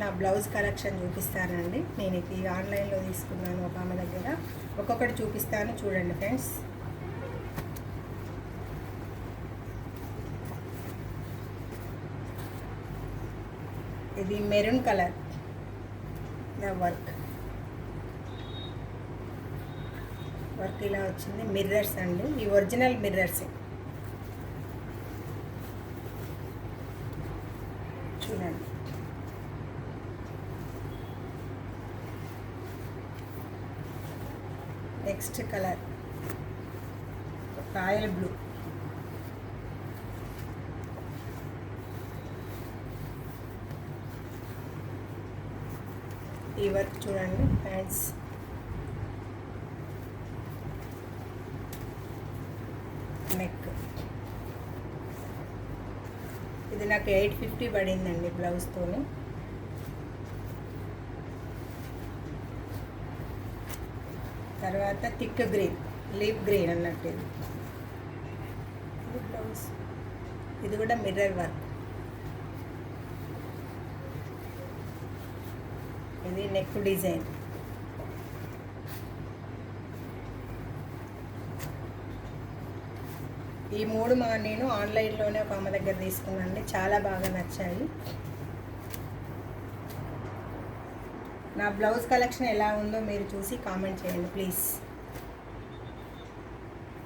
నా blouse collection చూపిస్తానండి. నేను ఇది ఆన్లైన్లో తీసుకున్నాను ఒక ఆమె దగ్గర. ఒక్కొక్కటి చూపిస్తాను చూడండి ఫ్రెండ్స్. ఇది మెరూన్ కలర్ వర్క్ ఇలా వచ్చింది. మిర్రర్స్ అండి, ఈ ఒరిజినల్ మిర్రర్స్ చూడండి. Next colour royal blue. ఈ వర్క్ చూడండి హ్యాండ్స్. నెక్ ఇది నాకు 850 పడిందండి బ్లౌజ్తోని. తర్వాత థిక్ గ్రీన్, లీఫ్ గ్రీన్ అన్నట్టు ఇది బ్లౌజ్. ఇది కూడా మిర్రర్ వర్క్. ఇది నెక్ డిజైన్. ఈ మూడు నేను ఆన్లైన్లోనే ఒక అమ్మ దగ్గర తీసుకున్నానండి. చాలా బాగా నచ్చాయి. నా బ్లౌజ్ కలెక్షన్ ఎలా ఉందో మీరు చూసి కామెంట్ చేయండి ప్లీజ్.